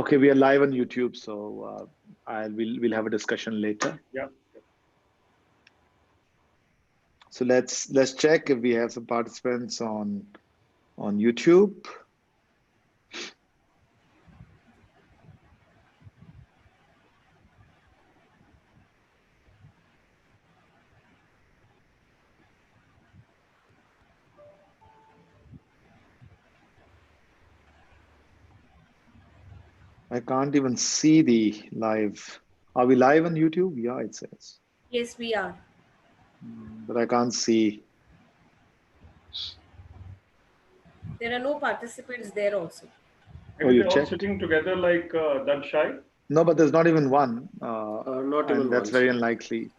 Okay, we are live on YouTube, so we'll have a discussion later. Yeah. So let's check if we have some participants on YouTube. I can't even see the live. Are we live on YouTube? Yeah, it says. Yes, we are. But I can't see. There are no participants there also. Maybe you they're all checked? sitting together like Dakshai. No, but there's not even one. Not and even that's one, very sir. unlikely.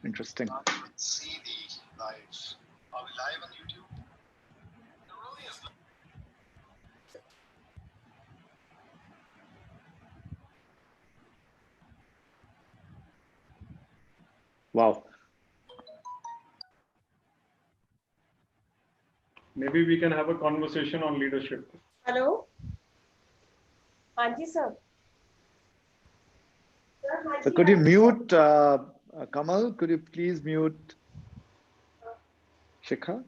Interesting. I can't even see the live. Are we live on YouTube? Wow. Maybe we can have a conversation on leadership. Hello? Anji sir. So could you mute Kamal? Could you please mute Shikha?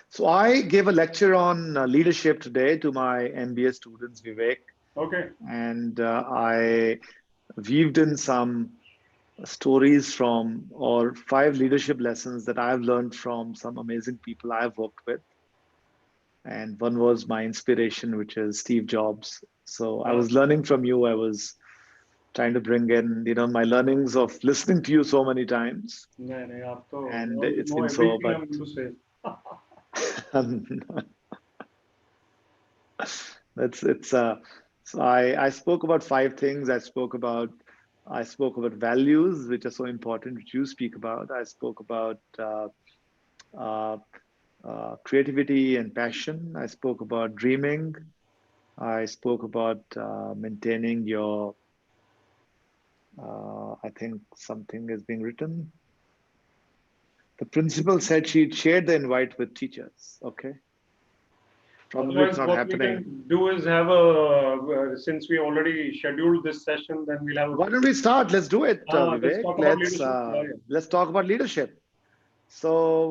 So I gave a lecture on leadership today to my MBA students, Vivek. Okay. And I weaved in some stories from or 5 leadership lessons that I've learned from some amazing people I've worked with. And one was my inspiration, which is Steve Jobs. So I was learning from you. I was trying to bring in, my learnings of listening to you so many times. And it's been so, but I'm going to say. So I spoke about 5 things. I spoke about values, which are so important, which you speak about. I spoke about creativity and passion. I spoke about dreaming. I spoke about maintaining your, I think something is being written. The principal said she'd shared the invite with teachers. Okay. Probably Otherwise, it's not what happening. we can do is have a, since we already scheduled this session, then we'll have a... Why don't we start? Let's do it, Vivek. Let's talk about leadership. Let's talk about leadership. So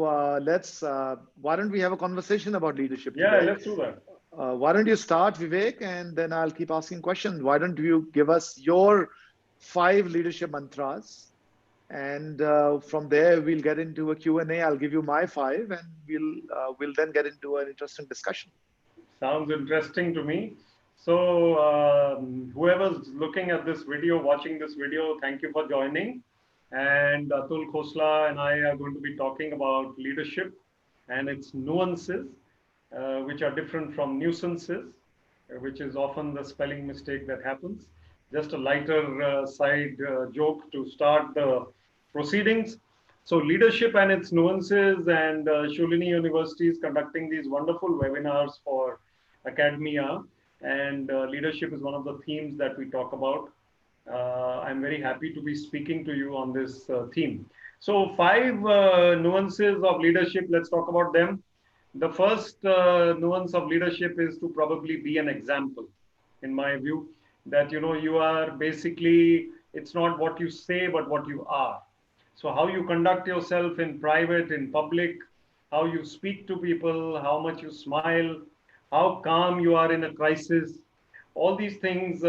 why don't we have a conversation about leadership today? Yeah, let's do that. Why don't you start, Vivek, and then I'll keep asking questions. Why don't you give us your 5 leadership mantras? And from there, we'll get into a Q&A. I'll give you my 5, and we'll then get into an interesting discussion. Sounds interesting to me. So whoever's looking at this video, watching this video, thank you for joining. And Atul Khosla and I are going to be talking about leadership and its nuances, which are different from nuisances, which is often the spelling mistake that happens. Just a lighter side joke to start the proceedings. So leadership and its nuances, and Shulini University is conducting these wonderful webinars for academia, and leadership is one of the themes that we talk about. I'm very happy to be speaking to you on this theme. So 5 nuances of leadership, let's talk about them. The first nuance of leadership is to probably be an example, in my view, that, you are basically, it's not what you say, but what you are. So how you conduct yourself in private, in public, how you speak to people, how much you smile, how calm you are in a crisis. All these things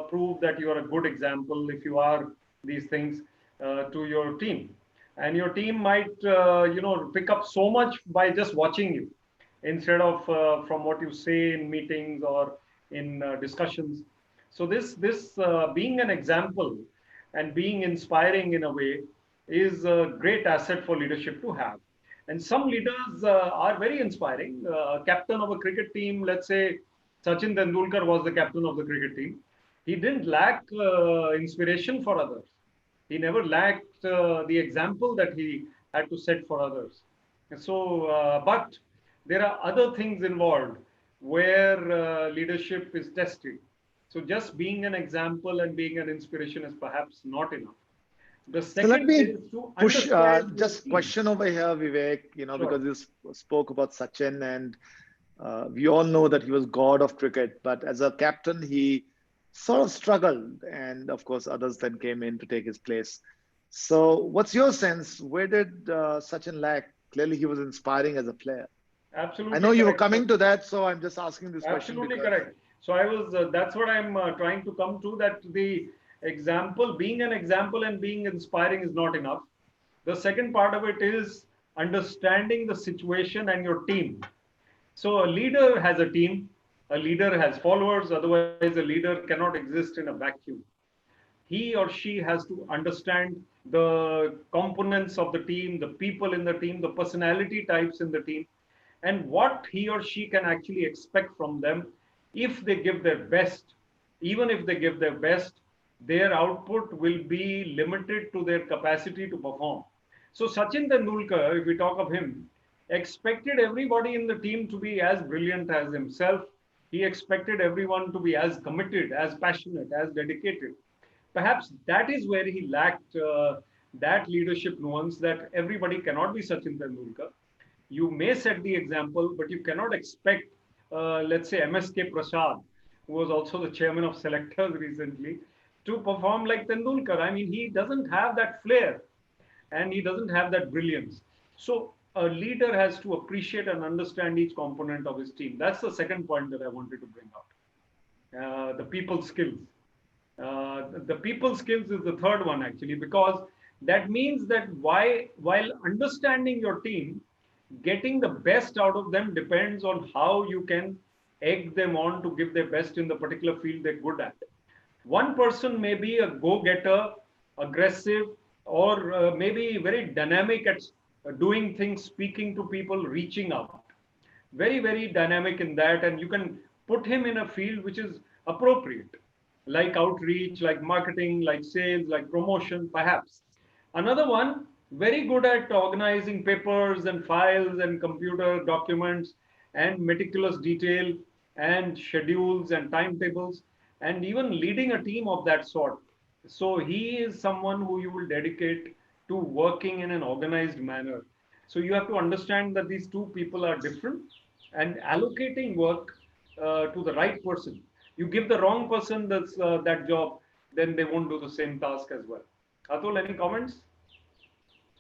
prove that you are a good example if you are these things to your team. And your team might, pick up so much by just watching you instead of from what you say in meetings or in discussions. So this being an example and being inspiring in a way is a great asset for leadership to have. And some leaders are very inspiring. Captain of a cricket team, let's say Sachin Tendulkar was the captain of the cricket team. He didn't lack inspiration for others. He never lacked the example that he had to set for others. And so, but there are other things involved where leadership is tested. So just being an example and being an inspiration is perhaps not enough. The So let second me is to push understand your just team. question over here, Vivek, Sure. because you spoke about Sachin and we all know that he was god of cricket, but as a captain, he sort of struggled. And of course, others then came in to take his place. So what's your sense? Where did Sachin lack? Clearly, he was inspiring as a player. I know Absolutely you were correct. So coming to that, so I'm just asking this question absolutely because correct. So I was, that's what I'm trying to come to, that the example, being an example and being inspiring is not enough. The second part of it is understanding the situation and your team. So a leader has a team, a leader has followers, otherwise a leader cannot exist in a vacuum. He or she has to understand the components of the team, the people in the team, the personality types in the team, and what he or she can actually expect from them if they give their best. Even if they give their best, their output will be limited to their capacity to perform. So Sachin Tendulkar, if we talk of him, expected everybody in the team to be as brilliant as himself. He expected everyone to be as committed, as passionate, as dedicated. Perhaps that is where he lacked that leadership nuance, that everybody cannot be Sachin Tendulkar. You may set the example, but you cannot expect, let's say, MSK Prasad, who was also the chairman of selectors recently, to perform like Tendulkar. I mean, he doesn't have that flair and he doesn't have that brilliance. So a leader has to appreciate and understand each component of his team. That's the second point that I wanted to bring out. The people skills. The people skills is the third one actually, because that means that while understanding your team, getting the best out of them depends on how you can egg them on to give their best in the particular field they're good at. One person may be a go-getter, aggressive, or maybe very dynamic at doing things, speaking to people, reaching out. Very, very dynamic in that, and you can put him in a field which is appropriate, like outreach, like marketing, like sales, like promotion, perhaps. Another one, very good at organizing papers and files and computer documents and meticulous detail and schedules and timetables and even leading a team of that sort. So he is someone who you will dedicate to working in an organized manner. So you have to understand that these two people are different and allocating work to the right person. You give the wrong person that job, then they won't do the same task as well. Atul, any comments?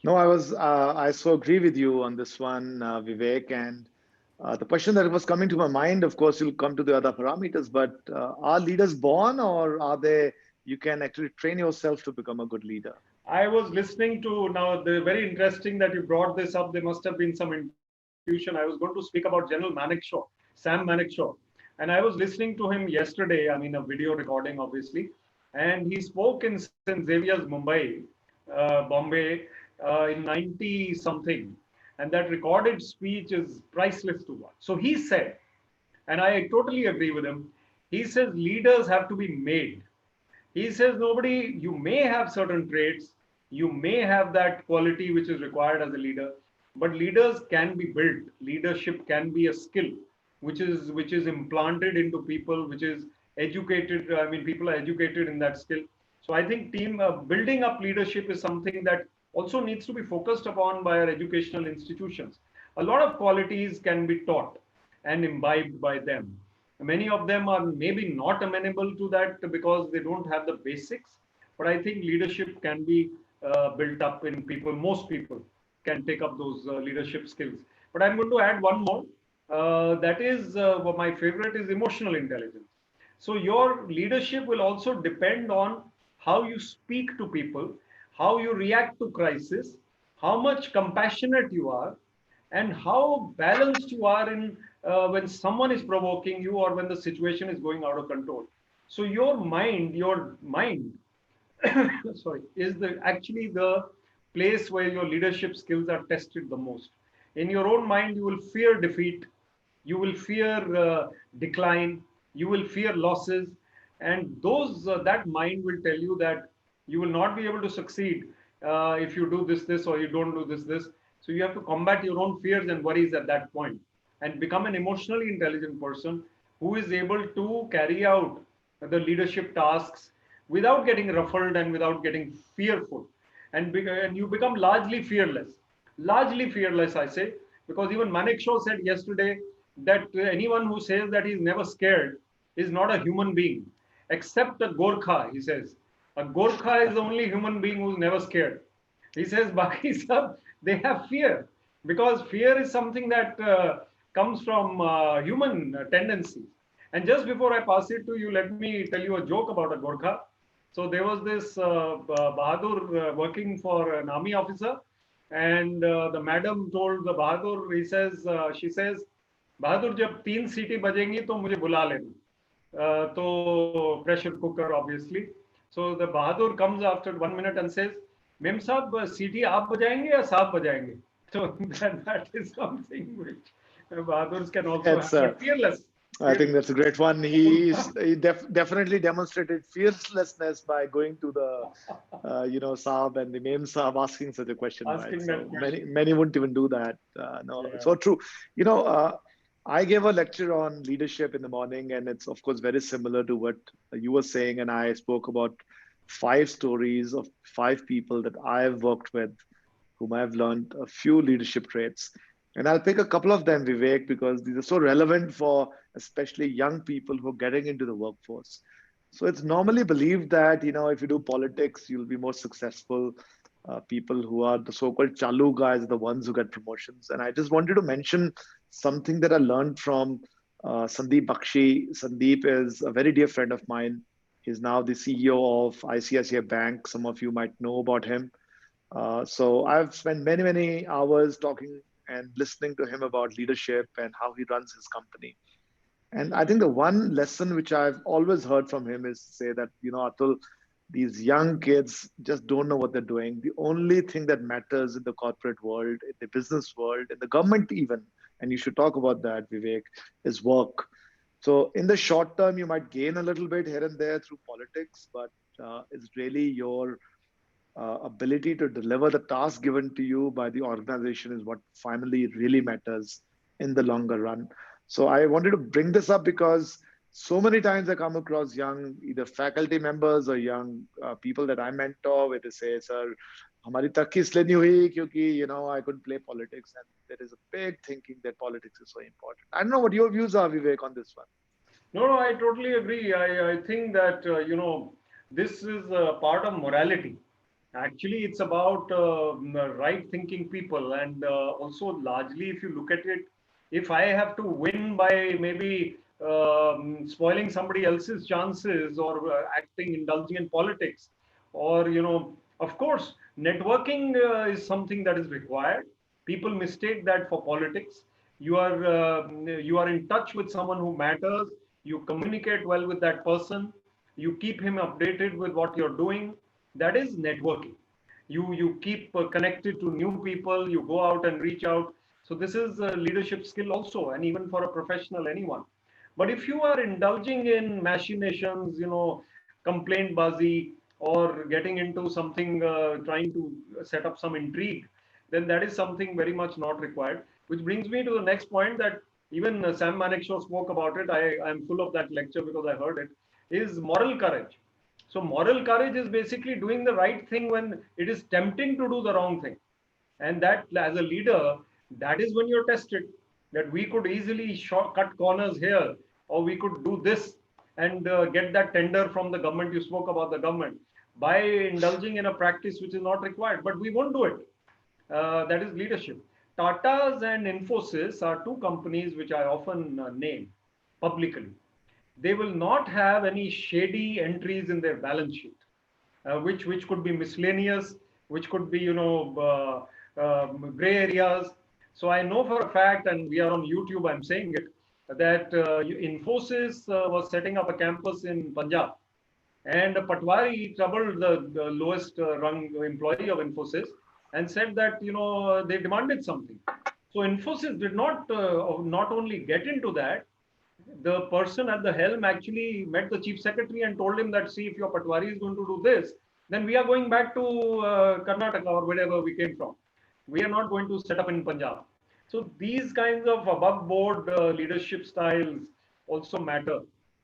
no, I so agree with you on this one, Vivek. And the question that was coming to my mind, of course, you'll come to the other parameters, but are leaders born or are they, you can actually train yourself to become a good leader? I was listening to now the very interesting that you brought this up. There must have been some intuition. I was going to speak about General Manekshaw, Sam Manekshaw, and I was listening to him yesterday. I mean, a video recording, obviously, and he spoke in St. Xavier's, Mumbai, Bombay, in 90 something, and that recorded speech is priceless to watch. So he said, and I totally agree with him. He says leaders have to be made. He says nobody, you may have certain traits, you may have that quality which is required as a leader, but leaders can be built. Leadership can be a skill which is implanted into people, which is educated. I mean, people are educated in that skill. So I think team building up leadership is something that also needs to be focused upon by our educational institutions. A lot of qualities can be taught and imbibed by them. Many of them are maybe not amenable to that because they don't have the basics. But I think leadership can be built up in people. Most people can take up those leadership skills. But I'm going to add one more. That is my favorite is emotional intelligence. So your leadership will also depend on how you speak to people, how you react to crisis, how much compassionate you are, and how balanced you are in when someone is provoking you or when the situation is going out of control. So your mind, sorry, is the actually the place where your leadership skills are tested the most. In your own mind, you will fear defeat, you will fear decline, you will fear losses, and those that mind will tell you that you will not be able to succeed if you do this or you don't do this. So you have to combat your own fears and worries at that point and become an emotionally intelligent person who is able to carry out the leadership tasks without getting ruffled and without getting fearful. and you become largely fearless. Largely fearless, I say, because even Manik Shaw said yesterday that anyone who says that he's never scared is not a human being, except a Gorkha, he says. A Gorkha is the only human being who's never scared. He says, Baki sab, they have fear because fear is something that comes from human tendencies. And just before I pass it to you, let me tell you a joke about a Gorkha. So there was this Bahadur working for an army officer, and the madam told the Bahadur, she says, Bahadur, जब 3 सीटी बजेंगी तो मुझे बुला लेना. तो pressure cooker, obviously. So the Bahadur comes after 1 minute and says, Mem साहब सीटी आप बजाएंगे या साहब बजाएंगे? So that is something which Bahadurs can also It's have. But fearless. I think that's a great one. He definitely demonstrated fearlessness by going to the Saab and the Mem Saab asking such a question, right? Asking So that question. many wouldn't even do that. No, Yeah. so true. I gave a lecture on leadership in the morning, and it's of course very similar to what you were saying. And I spoke about 5 stories of 5 people that I've worked with, whom I've learned a few leadership traits. And I'll pick a couple of them, Vivek, because these are so relevant for especially young people who are getting into the workforce. So it's normally believed that, if you do politics, you'll be more successful. People who are the so-called chalu guys are the ones who get promotions. And I just wanted to mention something that I learned from Sandeep Bakshi. Sandeep is a very dear friend of mine. He's now the CEO of ICICI Bank. Some of you might know about him. So I've spent many, many hours talking and listening to him about leadership and how he runs his company. And I think the one lesson which I've always heard from him is to say that, Atul, these young kids just don't know what they're doing. The only thing that matters in the corporate world, in the business world, in the government even, and you should talk about that, Vivek, is work. So in the short term, you might gain a little bit here and there through politics, but it's really your ability to deliver the task given to you by the organization is what finally really matters in the longer run. So I wanted to bring this up because so many times I come across young either faculty members or young people that I mentor where they say, sir, हमारी तरक्की इसलिए नहीं हुई क्योंकि I couldn't play politics, and there is a big thinking that politics is so important. I don't know what your views are, Vivek, on this one. No, I totally agree. I think that, this is a part of morality. Actually, it's about right thinking people. And also, largely, if you look at it, if I have to win by maybe spoiling somebody else's chances or indulging in politics, or, of course, networking is something that is required. People mistake that for politics. You are in touch with someone who matters. You communicate well with that person. You keep him updated with what you're doing. That is networking. You keep connected to new people. You go out and reach out. So this is a leadership skill also, and even for a professional, anyone. But if you are indulging in machinations, complaint bazi, or getting into something, trying to set up some intrigue, then that is something very much not required. Which brings me to the next point that even Sam Manekshaw spoke about it. I am full of that lecture because I heard it. Is moral courage. So moral courage is basically doing the right thing when it is tempting to do the wrong thing. And that, as a leader, that is when you're tested. That we could easily cut corners here, or we could do this and get that tender from the government. You spoke about the government by indulging in a practice which is not required, but we won't do it. That is leadership. Tata's and Infosys are two companies which I often name publicly. They will not have any shady entries in their balance sheet, which could be miscellaneous, which could be gray areas. So I know for a fact, and we are on YouTube, I'm saying it, that Infosys was setting up a campus in Punjab, and Patwari troubled the lowest rung employee of Infosys and said that they demanded something. So Infosys did not only get into that. The person at the helm actually met the chief secretary and told him that, see, if your Patwari is going to do this, then we are going back to Karnataka or wherever we came from. We are not going to set up in Punjab. So these kinds of above board leadership styles also matter.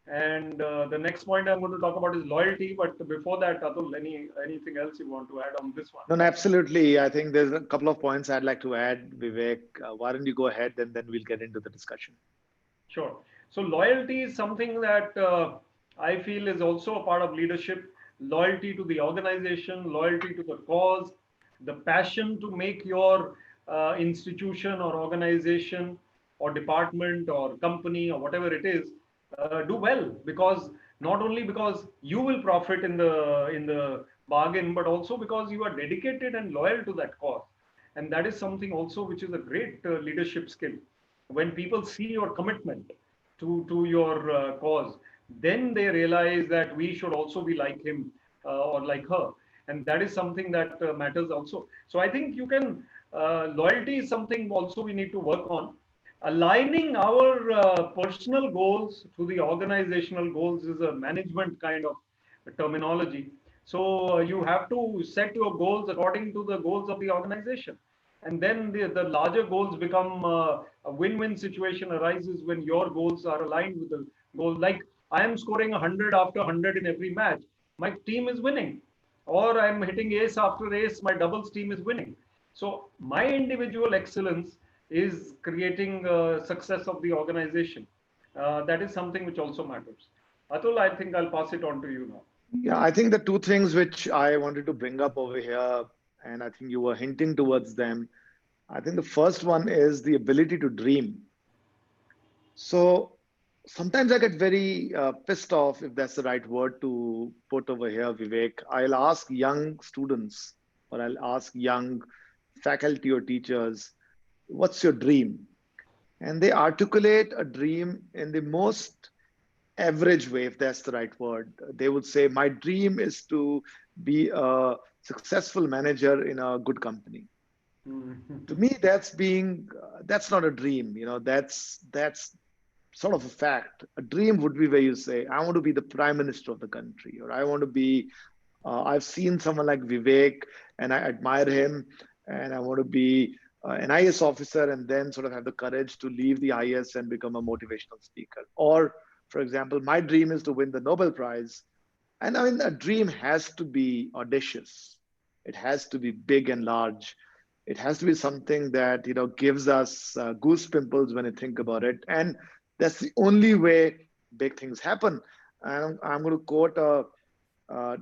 And the next point I'm going to talk about is loyalty. But before that, Atul, anything else you want to add on this one? No, no, absolutely. I think there's a couple of points I'd like to add, Vivek. Why don't you go ahead and then we'll get into the discussion. Sure. So loyalty is something that I feel is also a part of leadership. Loyalty to the organization, loyalty to the cause, the passion to make your institution or organization or department or company or whatever it is do well, because not only because you will profit in the bargain, but also because you are dedicated and loyal to that cause. And that is something also which is a great leadership skill. When people see your commitment to your cause, then they realize that we should also be like him or like her. And that is something that matters also. So I think you can, loyalty is something also we need to work on. Aligning our personal goals to the organizational goals is a management kind of terminology. So you have to set your goals according to the goals of the organization. And then the larger goals become a win-win situation arises when your goals are aligned with the goal. Like I am scoring 100 after 100 in every match, my team is winning. Or I'm hitting ace after ace, my doubles team is winning. So my individual excellence is creating success of the organization. That is something which also matters. Atul, I think I'll pass it on to you now. Yeah, I think the two things which I wanted to bring up over here, and I think you were hinting towards them. I think the first one is the ability to dream. So sometimes I get very pissed off, if that's the right word to put over here, Vivek. I'll ask young students or I'll ask young faculty or teachers, what's your dream? And they articulate a dream in the most average way, if that's the right word. They would say, my dream is to be a successful manager in a good company. To me, that's not a dream. That's sort of a fact. A dream would be where you say, I want to be the prime minister of the country, or I want to be, I've seen someone like Vivek and I admire him, and I want to be an IAS officer and then sort of have the courage to leave the IAS and become a motivational speaker. Or, for example, my dream is to win the Nobel Prize. And I mean, a dream has to be audacious. It has to be big and large. It has to be something that gives us goose pimples when you think about it. And that's the only way big things happen. I'm going to quote a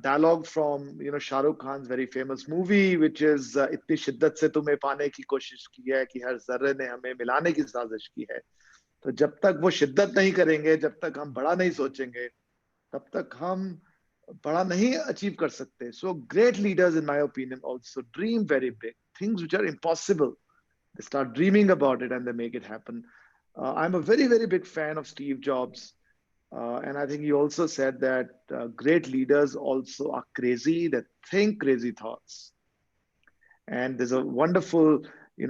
dialogue from Shah Rukh Khan's very famous movie, which is "इतनी शिद्दत से तुम्हें पाने की कोशिश की है कि हर जर्रे ने हमें मिलाने की साजिश की है." तो जब तक वो शिद्दत नहीं करेंगे, जब तक हम बड़ा नहीं सोचेंगे, तब तक हम बड़ा नहीं अचीव कर सकते. So great leaders, in my opinion, also dream very big. Things which are impossible, they start dreaming about it and they make it happen. I'm a very, very big fan of Steve Jobs. And I think he also said that great leaders also are crazy, that think crazy thoughts. And there's a wonderful,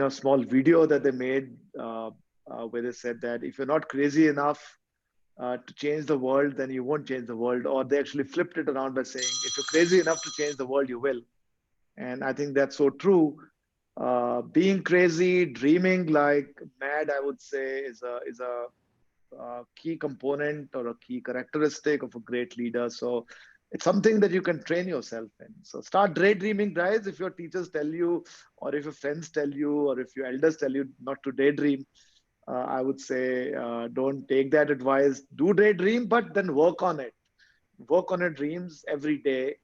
small video that they made where they said that if you're not crazy enough to change the world, then you won't change the world. Or they actually flipped it around by saying, if you're crazy enough to change the world, you will. And I think that's so true. Being crazy, dreaming like mad, I would say, is a key component or a key characteristic of a great leader. So it's something that you can train yourself in. So start daydreaming, guys. If your teachers tell you, or if your friends tell you, or if your elders tell you not to daydream, I would say don't take that advice. Do daydream, but then work on it. Work on your dreams every day.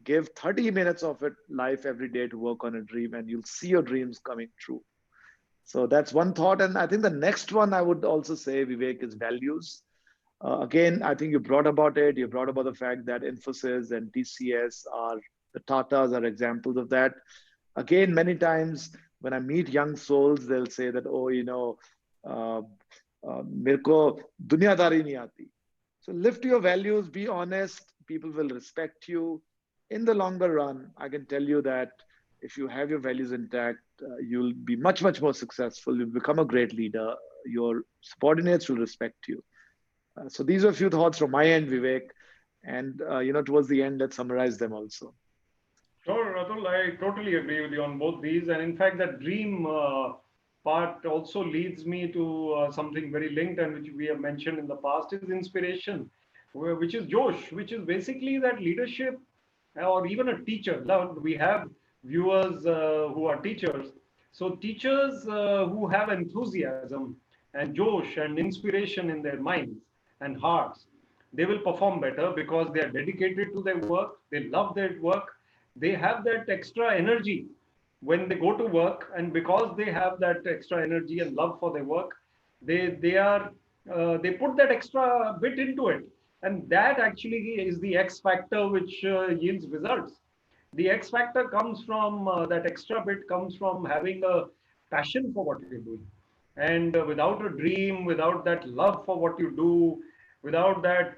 Give 30 minutes of it life every day to work on a dream, and you'll see your dreams coming true. So that's one thought. And I think the next one I would also say, Vivek, is values. Again, I think you brought about it. You brought about the fact that Infosys and TCS are the Tatas are examples of that. Again, many times when I meet young souls, they'll say that, oh, uh, मेरे को दुनियादारी नहीं आती. So live to your values, be honest, people will respect you. In the longer run, I can tell you that if you have your values intact, you'll be much, much more successful. You'll become a great leader. Your subordinates will respect you. So these are a few thoughts from my end, Vivek. And, towards the end, let's summarize them also. Sure, Atul, I totally agree with you on both these. And in fact, that dream part also leads me to something very linked and which we have mentioned in the past is inspiration. which is Josh, which is basically that leadership, or even a teacher. Now, we have viewers who are teachers. So teachers who have enthusiasm and Josh and inspiration in their minds and hearts, they will perform better because they are dedicated to their work. They love their work. They have that extra energy when they go to work, and because they have that extra energy and love for their work, they put that extra bit into it, and that actually is the X factor which yields results. The X factor comes from that extra bit comes from having a passion for what you're doing, and without a dream, without that love for what you do, without that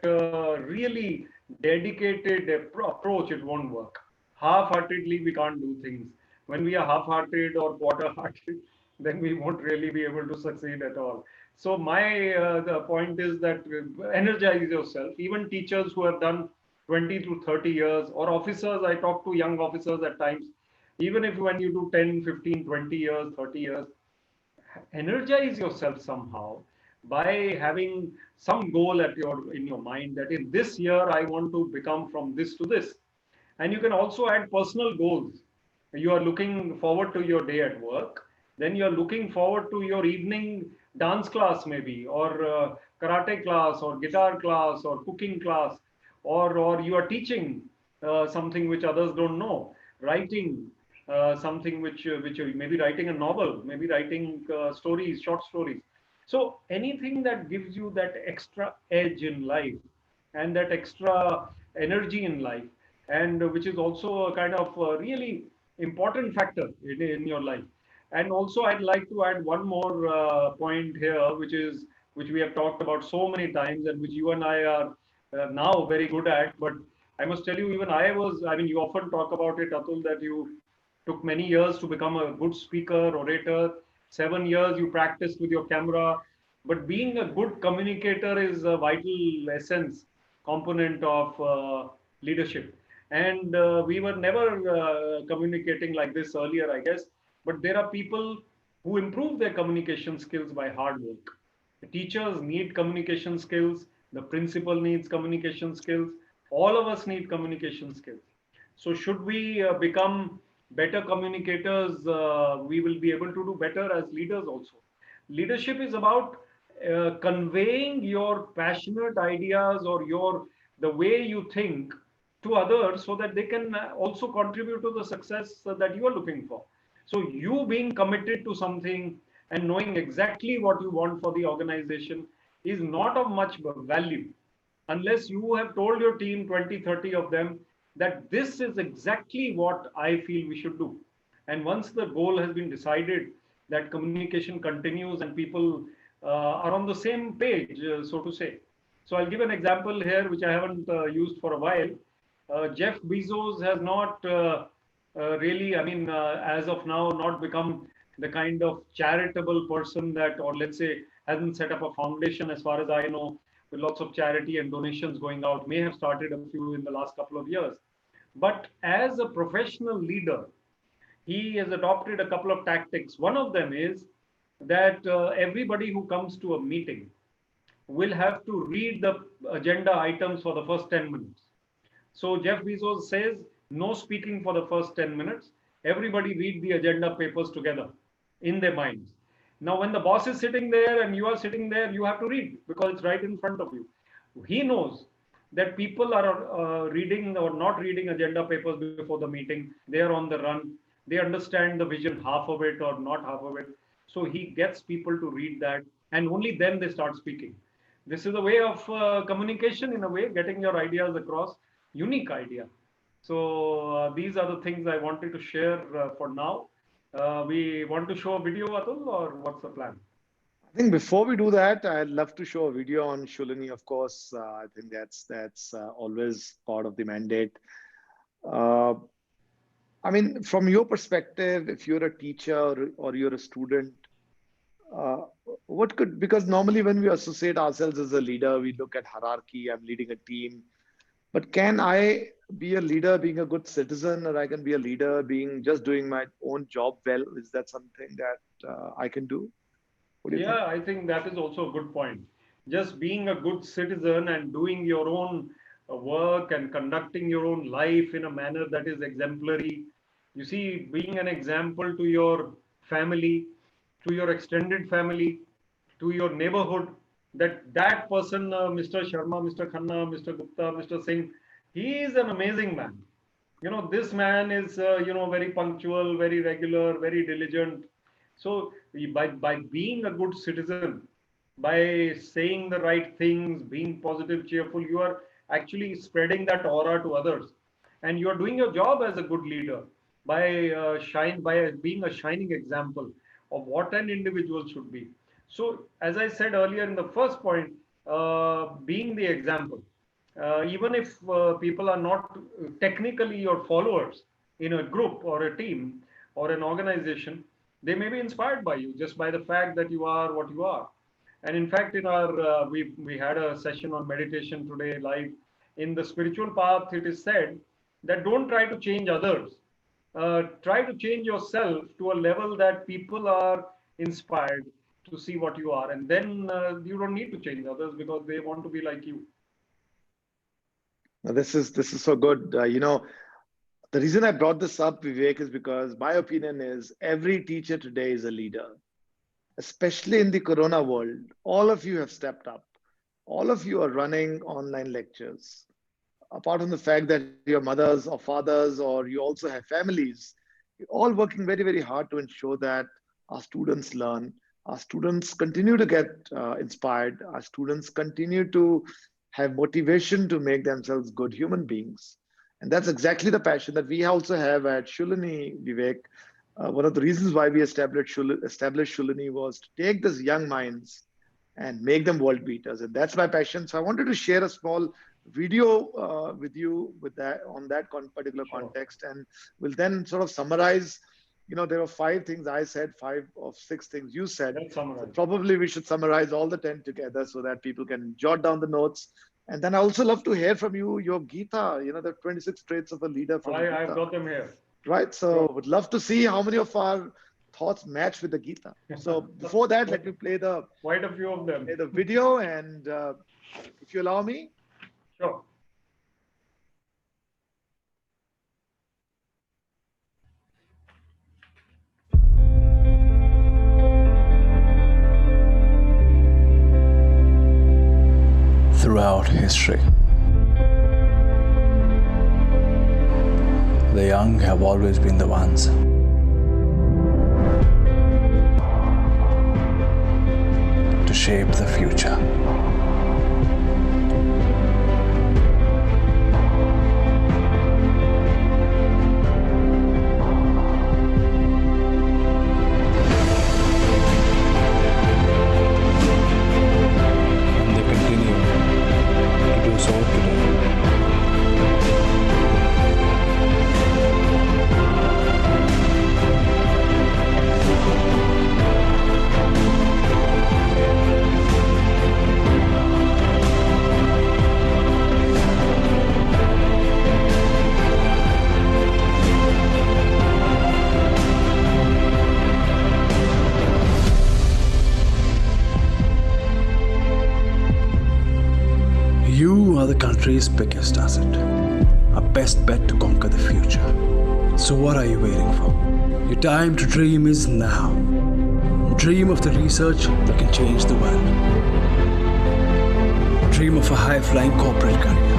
really dedicated approach, it won't work. Half-heartedly, we can't do things. When we are half-hearted or quarter-hearted, then we won't really be able to succeed at all. So my the point is that energize yourself. Even teachers who have done 20 to 30 years, or officers, I talk to young officers at times, even if when you do 10, 15, 20 years, 30 years, energize yourself somehow by having some goal at your in your mind, that in this year I want to become from this to this. And you can also add personal goals. You are looking forward to your day at work, then you are looking forward to your evening dance class maybe, or karate class, or guitar class, or cooking class, or you are teaching something which others don't know, writing something which maybe writing a novel, maybe writing stories, short stories. So anything that gives you that extra edge in life and that extra energy in life, and which is also a kind of really important factor in your life. And also, I'd like to add one more point here, which we have talked about so many times, and which you and I are now very good at. But I must tell you, even I was. I mean, you often talk about it, Atul, that you took many years to become a good speaker, orator. 7 years you practiced with your camera. But being a good communicator is a vital essence component of leadership. And we were never communicating like this earlier, I guess. But there are people who improve their communication skills by hard work. The teachers need communication skills. The principal needs communication skills. All of us need communication skills. So should we become better communicators, we will be able to do better as leaders also. Leadership is about conveying your passionate ideas, or your the way you think, to others, so that they can also contribute to the success that you are looking for. So you being committed to something and knowing exactly what you want for the organization is not of much value unless you have told your team, 20, 30 of them, that this is exactly what I feel we should do. And once the goal has been decided, that communication continues and people are on the same page, so to say. So I'll give an example here, which I haven't used for a while. Jeff Bezos has not really, I mean, as of now, not become the kind of charitable person that, or let's say, hasn't set up a foundation, as far as I know, with lots of charity and donations going out. May have started a few in the last couple of years. But as a professional leader, he has adopted a couple of tactics. One of them is that everybody who comes to a meeting will have to read the agenda items for the first 10 minutes. So Jeff Bezos says, no speaking for the first 10 minutes. Everybody read the agenda papers together in their minds. Now, when the boss is sitting there and you are sitting there, you have to read because it's right in front of you. He knows that people are reading or not reading agenda papers before the meeting. They are on the run. They understand the vision, half of it or not half of it. So he gets people to read that, and only then they start speaking. This is a way of communication, in a way, getting your ideas across, unique idea. So these are the things I wanted to share for now. We want to show a video, Atul, or what's the plan? I think before we do that, I'd love to show a video on Shulini. Of course, I think that's always part of the mandate. Uh, I mean, from your perspective, if you're a teacher or you're a student, uh, what could, because normally when we associate ourselves as a leader, we look at hierarchy, I'm leading a team. But can I be a leader being a good citizen, or I can be a leader being just doing my own job well? Is that something that I can do? What do you think? Yeah, I think that is also a good point. just being a good citizen and doing your own work and conducting your own life in a manner that is exemplary. You see, being an example to your family, to your extended family, to your neighborhood, that person, Mr. Sharma, Mr. Khanna, Mr. Gupta, Mr. Singh, he is an amazing man. This man is very punctual, very regular, very diligent. So by being a good citizen, by saying the right things, being positive, cheerful, you are actually spreading that aura to others, and you are doing your job as a good leader by being a shining example of what an individual should be. So as I said earlier in the first point, being the example, even if people are not technically your followers in a group or a team or an organization, they may be inspired by you just by the fact that you are what you are. And in fact, in our we had a session on meditation today live. In the spiritual path, it is said that don't try to change others. Try to change yourself to a level that people are inspired to see what you are, and then you don't need to change others because they want to be like you. Now, this is so good. The reason I brought this up, Vivek, is because my opinion is every teacher today is a leader, especially in the Corona world. All of you have stepped up. All of you are running online lectures. Apart from the fact that your mothers or fathers, or you also have families, you're all working very, very hard to ensure that our students learn, our students continue to get inspired, our students continue to have motivation to make themselves good human beings. And that's exactly the passion that we also have at Shulani, Vivek. One of the reasons why we established Shulani was to take these young minds and make them world beaters. And that's my passion. So I wanted to share a small video with you with that on that particular Sure. context, and we'll then sort of summarize. There were 5 things I said, 5 or 6 things you said. Let's So summarize. probably we should summarize all the 10 together so that people can jot down the notes. And then I also love to hear from you, your Gita, the 26 traits of a leader from I've Gita, got them here. right? Sure. So would love to see how many of our thoughts match with the Gita. So before that, let me play the Quite a few of them. video, and if you allow me. Sure. Throughout history, the young have always been the ones to shape the future. And they continue to do so today. You are the country's biggest asset, our best bet to conquer the future. So what are you waiting for? Your time to dream is now. Dream of the research that can change the world. Dream of a high-flying corporate career.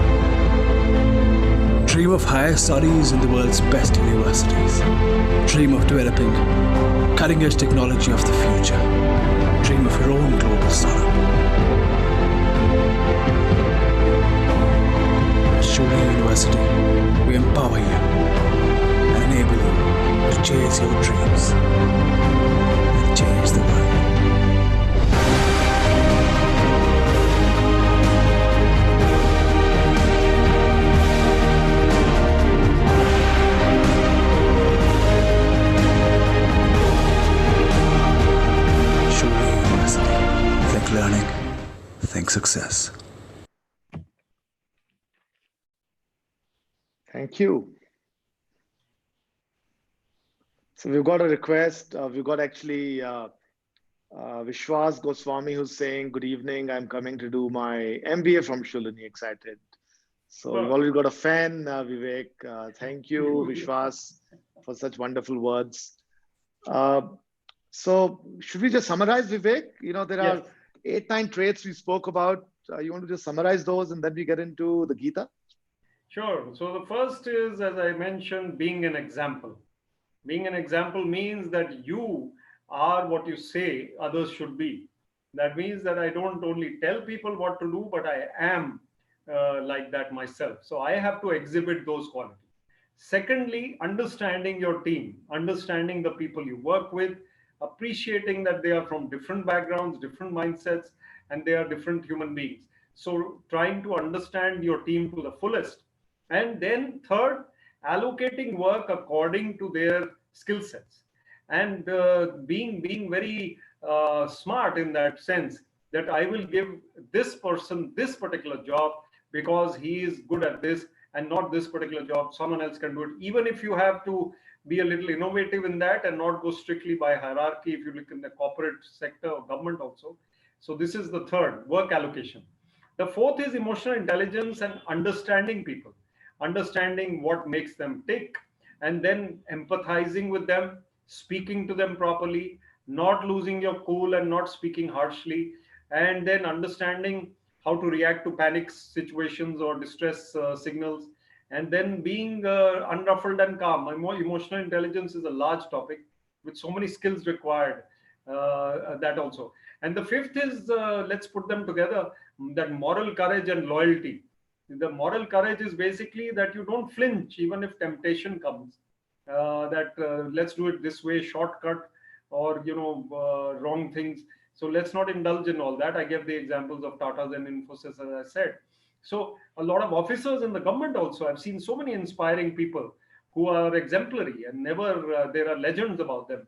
Dream of higher studies in the world's best universities. Dream of developing cutting-edge technology of the future. Dream of your own global startup. At Shulani University, we empower you and enable you to chase your dreams and change the world. Shulani University. Think learning, think success. Thank you. So we've got a request. We've got actually Vishwas Goswami, who's saying, good evening, I'm coming to do my MBA from Shulani, excited. So we've Well, already got a fan, Vivek. Thank you, Vishwas, for such wonderful words. Uh, so should we just summarize, Vivek? There yes, are 8, 9 traits we spoke about. You want to just summarize those and then we get into the Gita? sure. So the first is, as I mentioned, being an example. Being an example means that you are what you say others should be. That means that I don't only tell people what to do, but I am like that myself. So I have to exhibit those qualities. Secondly, understanding your team, understanding the people you work with, appreciating that they are from different backgrounds, different mindsets, and they are different human beings. So trying to understand your team to the fullest. And then third, allocating work according to their skill sets, and being very smart in that sense, that I will give this person this particular job because he is good at this, and not this particular job someone else can do it, even if you have to be a little innovative in that and not go strictly by hierarchy if you look in the corporate sector or government also. So this is the third, work allocation. The fourth is emotional intelligence and understanding people, understanding what makes them tick, and then empathizing with them, speaking to them properly, not losing your cool and not speaking harshly, and then understanding how to react to panic situations or distress signals, and then being unruffled and calm. Emotional intelligence is a large topic with so many skills required, that also. And the fifth is, let's put them together, that moral courage and loyalty. The moral courage is basically that you don't flinch even if temptation comes, that let's do it this way, shortcut, or wrong things. So let's not indulge in all that. I gave the examples of Tatas and Infosys, as I said. So a lot of officers in the government also, I've seen so many inspiring people who are exemplary, and never there are legends about them.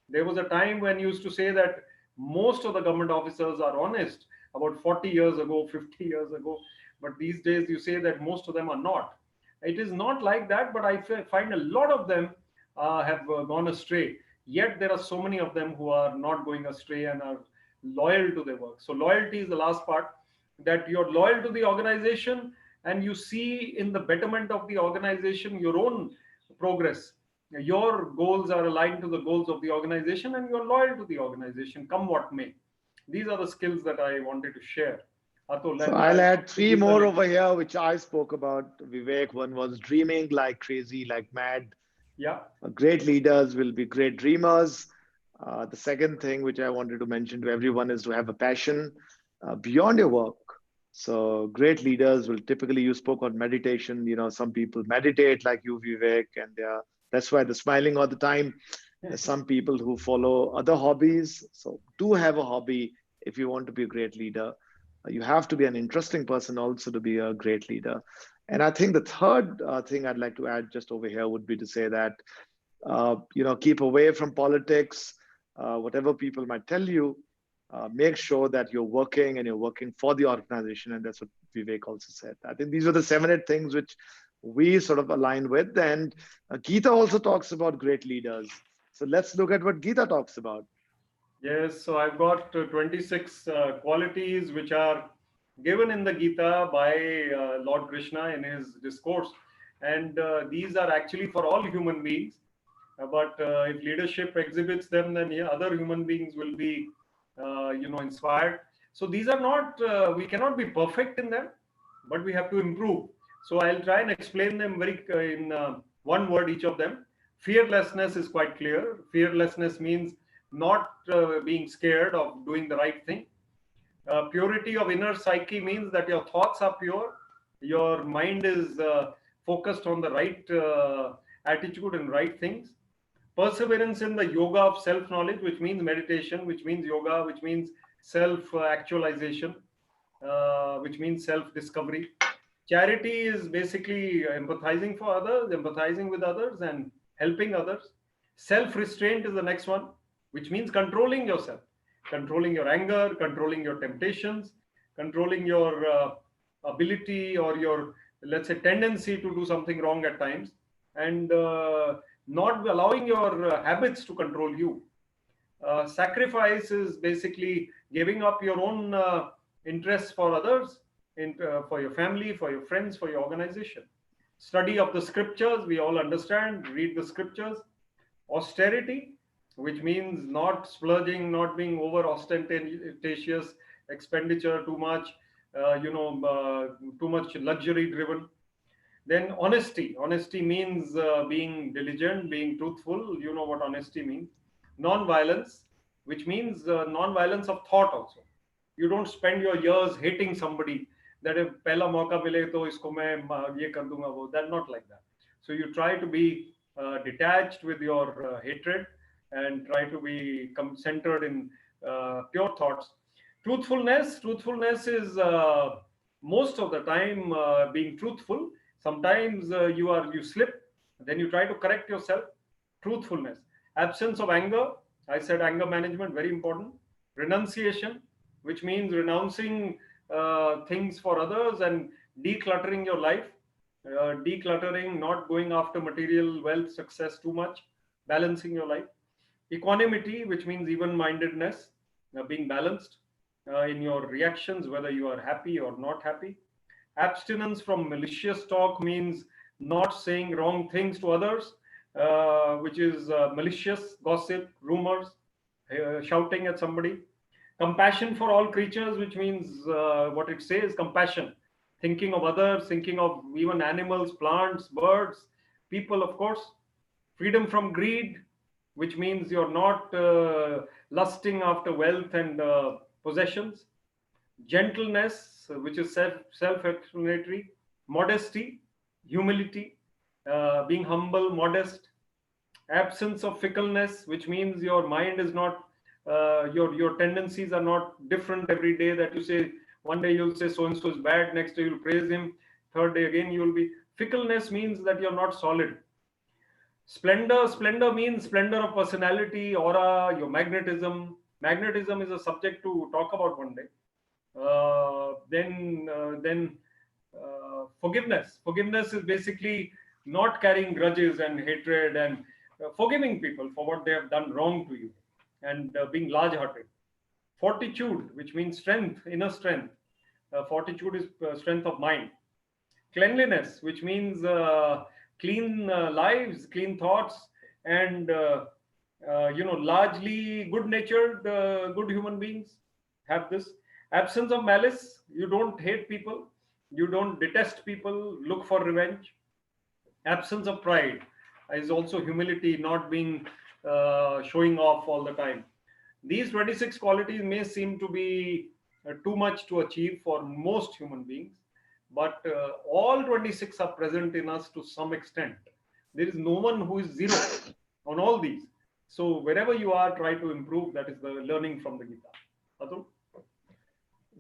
There was a time when you used to say that most of the government officers are honest, about 40 years ago, 50 years ago. But these days you say that most of them are not. It is not like that, but I find a lot of them have gone astray. Yet there are so many of them who are not going astray and are loyal to their work. So loyalty is the last part, that you're loyal to the organization and you see in the betterment of the organization your own progress. Your goals are aligned to the goals of the organization and you're loyal to the organization, come what may. These are the skills that I wanted to share. Atul, So and I'll I'll add also 3 give the more next. over here, which I spoke about, Vivek. One was dreaming like crazy, like mad. Yeah. Great leaders will be great dreamers. The second thing which I wanted to mention to everyone is to have a passion beyond your work. So great leaders will typically, you spoke on meditation, some people meditate like you, Vivek, and that's why they're smiling all the time. There's some people who follow other hobbies. So do have a hobby if you want to be a great leader. You have to be an interesting person also to be a great leader. And I think the third thing I'd like to add just over here would be to say that, keep away from politics, whatever people might tell you, make sure that you're working and you're working for the organization. And that's what Vivek also said. I think these are the 7, 8 things which we sort of align with. And Gita also talks about great leaders. So let's look at what Gita talks about. Yes, so I've got 26 qualities which are given in the Gita by Lord Krishna in his discourse. And these are actually for all human beings. But if leadership exhibits them, then other human beings will be, inspired. So these are not, we cannot be perfect in them, but we have to improve. So I'll try and explain them very in one word, each of them. Fearlessness is quite clear. Fearlessness means not being scared of doing the right thing. Purity of inner psyche means that your thoughts are pure, your mind is focused on the right attitude and right things. Perseverance in the yoga of self-knowledge, which means meditation, which means yoga, which means self-actualization, which means self-discovery. Charity is basically empathizing for others, empathizing with others and helping others. Self-restraint is the next one, which means controlling yourself, controlling your anger, controlling your temptations, controlling your ability or your, let's say, tendency to do something wrong at times, and not allowing your habits to control you. Sacrifice is basically giving up your own interests for others, for your family, for your friends, for your organization. Study of the scriptures, we all understand, read the scriptures. Austerity, which means not splurging, not being over ostentatious, expenditure too much, too much luxury driven. Then honesty. Honesty means being diligent, being truthful. You know what honesty means. Non-violence, which means non-violence of thought also. You don't spend your years hating somebody that if pehla mauka mile to isko main ye kar dunga wo. That's not like that. So you try to be detached with your hatred and try to be centered in pure thoughts. Truthfulness is most of the time being truthful. Sometimes you slip, then you try to correct yourself. Truthfulness. Absence of anger. I said anger management, very important. Renunciation, which means renouncing things for others and decluttering your life. Decluttering, not going after material wealth, success too much, balancing your life. Equanimity, which means even-mindedness, being balanced in your reactions, whether you are happy or not happy. Abstinence from malicious talk means not saying wrong things to others, which is malicious, gossip, rumors, shouting at somebody. Compassion for all creatures, which means what it says, compassion. Thinking of others, thinking of even animals, plants, birds, people, of course. Freedom from greed, which means you're not lusting after wealth and possessions. Gentleness, which is self-explanatory. Modesty, humility, being humble, modest. Absence of fickleness, which means your mind is not, your tendencies are not different every day, that you say, one day you'll say so and so is bad, next day you'll praise him, third day again you'll be. Fickleness means that you're not solid. Splendor means splendor of personality, aura, your magnetism. Magnetism is a subject to talk about one day. Then forgiveness. Forgiveness is basically not carrying grudges and hatred and forgiving people for what they have done wrong to you, and being large-hearted. Fortitude, which means strength, inner strength. Fortitude is strength of mind. Cleanliness, which means clean lives, clean thoughts, and largely good-natured, good human beings have this. Absence of malice, you don't hate people, you don't detest people, look for revenge. Absence of pride is also humility, not being showing off all the time. These 26 qualities may seem to be too much to achieve for most human beings, but all 26 are present in us to some extent. There is no one who is zero on all these. So wherever you are, try to improve. That is the learning from the Gita. Atul?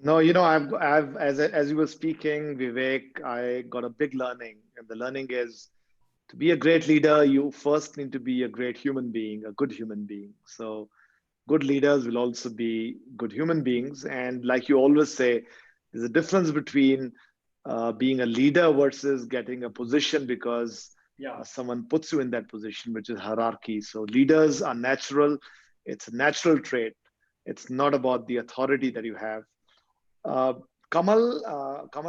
No, as you were speaking, Vivek, I got a big learning, and the learning is to be a great leader, you first need to be a great human being, a good human being. So good leaders will also be good human beings. And like you always say, there's a difference between being a leader versus getting a position because someone puts you in that position, which is hierarchy. So leaders are natural. It's a natural trait. It's not about the authority that you have. Kamal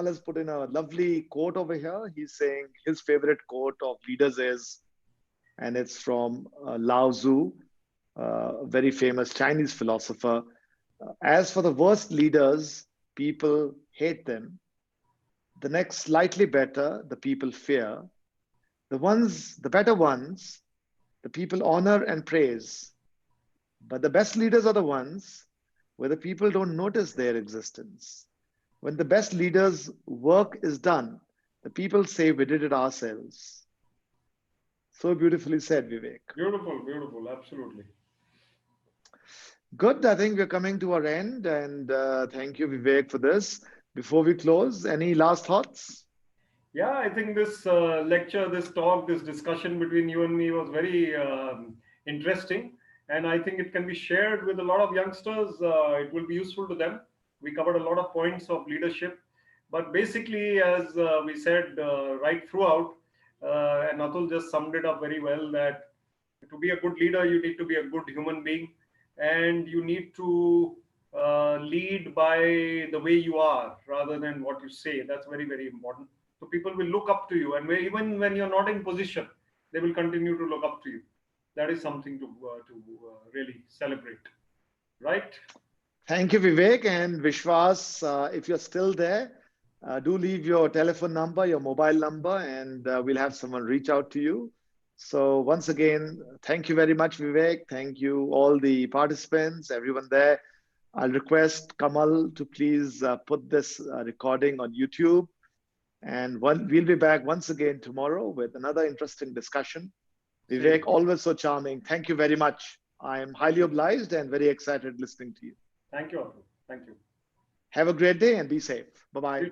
has put in a lovely quote over here. He's saying his favorite quote of leaders is, and it's from Lao Tzu, a very famous Chinese philosopher. As for the worst leaders, people hate them. The next slightly better, the people fear. The better ones, the people honor and praise. But the best leaders are the ones where the people don't notice their existence. When the best leaders' work is done, the people say, we did it ourselves. So beautifully said, Vivek. Beautiful, beautiful, absolutely. Good. I think we're coming to our end, and thank you, Vivek, for this. Before we close, any last thoughts? Yeah, I think this lecture, this talk, this discussion between you and me was very interesting. And I think it can be shared with a lot of youngsters. It will be useful to them. We covered a lot of points of leadership. But basically, as we said right throughout, and Atul just summed it up very well, that to be a good leader, you need to be a good human being. and you need to lead by the way you are rather than what you say. That's very, very important. So people will look up to you, and even when you're not in position, they will continue to look up to you. That is something to really celebrate, right? Thank you, Vivek and Vishwas. If you're still there, do leave your telephone number, your mobile number, and we'll have someone reach out to you. So once again, thank you very much, Vivek. Thank you, all the participants, everyone there. I'll request Kamal to please put this recording on YouTube. And we'll be back once again tomorrow with another interesting discussion. Vivek, always so charming. Thank you very much. I am highly obliged and very excited listening to you. Thank you, Atul. Thank you. Have a great day and be safe. Bye-bye.